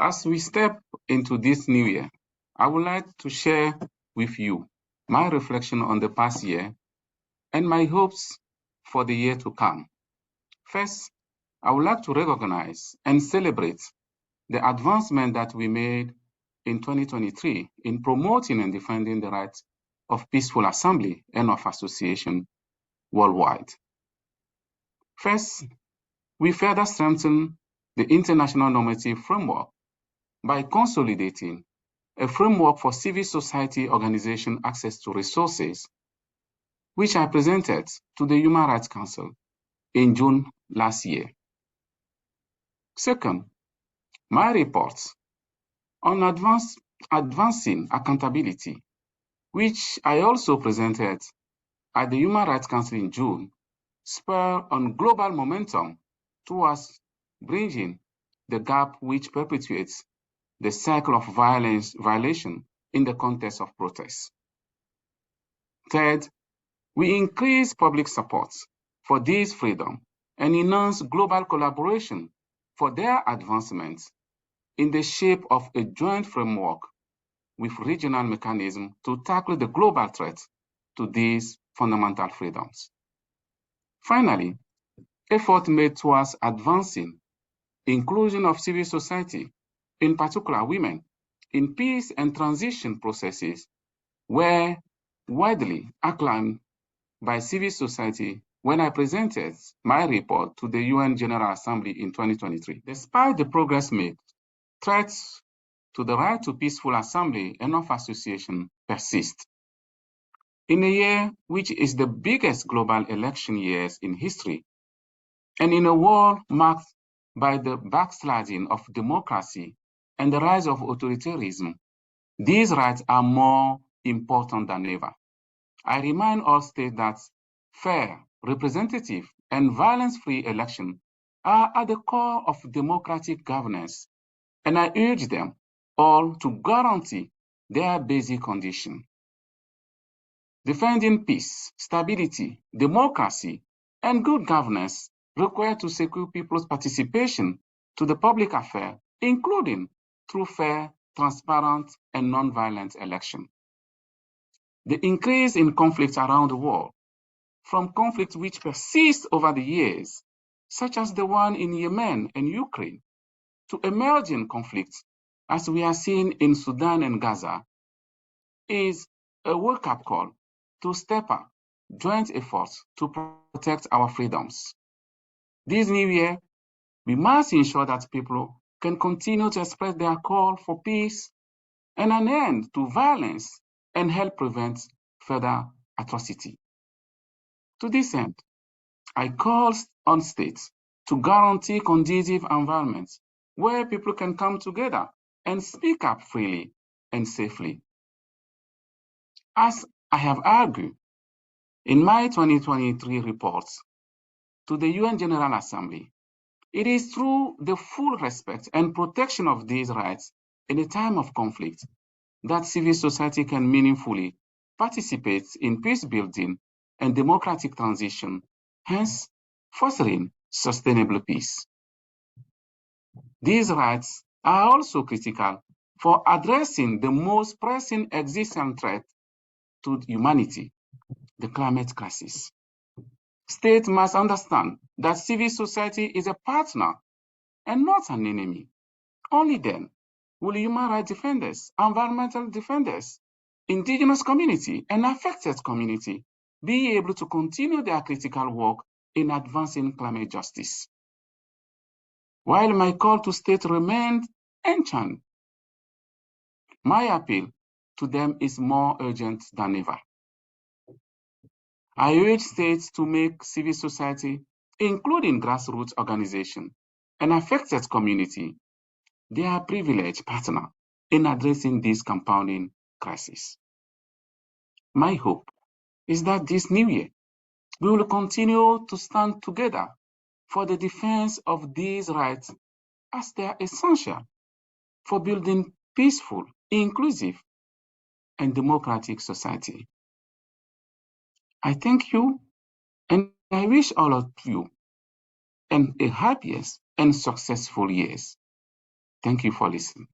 As we step into this new year, I would like to share with you my reflection on the past year and my hopes for the year to come. First, I would like to recognize and celebrate the advancement that we made in 2023 in promoting and defending the rights of peaceful assembly and of association worldwide. First, we further strengthen the international normative framework by consolidating a framework for civil society organization access to resources, which I presented to the Human Rights Council in June last year. Second, my reports on advancing accountability, which I also presented at the Human Rights Council in June, spur on global momentum towards bridging the gap which perpetuates the cycle of violation in the context of protests. Third, we increase public support for this freedom and enhance global collaboration for their advancement in the shape of a joint framework with regional mechanisms to tackle the global threat to these fundamental freedoms. Finally, effort made towards advancing inclusion of civil society, in particular women, in peace and transition processes were widely acclaimed by civil society when I presented my report to the UN General Assembly in 2023. Despite the progress made, threats to the right to peaceful assembly and of association persist. In a year which is the biggest global election years in history, and in a world marked by the backsliding of democracy and the rise of authoritarianism, these rights are more important than ever. I remind all states that fair, representative, and violence-free elections are at the core of democratic governance, and I urge them all to guarantee their basic condition. Defending peace, stability, democracy, and good governance require to secure people's participation to the public affair, including through fair, transparent, and non-violent election. The increase in conflicts around the world, from conflicts which persist over the years, such as the one in Yemen and Ukraine, to emerging conflicts, as we are seeing in Sudan and Gaza, is a wake-up call to step up joint efforts to protect our freedoms. This new year, we must ensure that people can continue to express their call for peace and an end to violence and help prevent further atrocity. To this end, I call on states to guarantee conducive environments where people can come together and speak up freely and safely. As I have argued in my 2023 reports to the UN General Assembly, it is through the full respect and protection of these rights in a time of conflict that civil society can meaningfully participate in peace building and democratic transition, hence fostering sustainable peace. These rights are also critical for addressing the most pressing existential threat to humanity, the climate crisis. States must understand that civil society is a partner and not an enemy. Only then will human rights defenders, environmental defenders, indigenous community, and affected community be able to continue their critical work in advancing climate justice. While my call to states remained ancient, my appeal to them is more urgent than ever. I urge states to make civil society, including grassroots organizations and affected community, their privileged partner in addressing this compounding crisis. My hope is that this new year, we will continue to stand together for the defense of these rights as they are essential for building peaceful, inclusive, and democratic society. I thank you, and I wish all of you a happiest and successful years. Thank you for listening.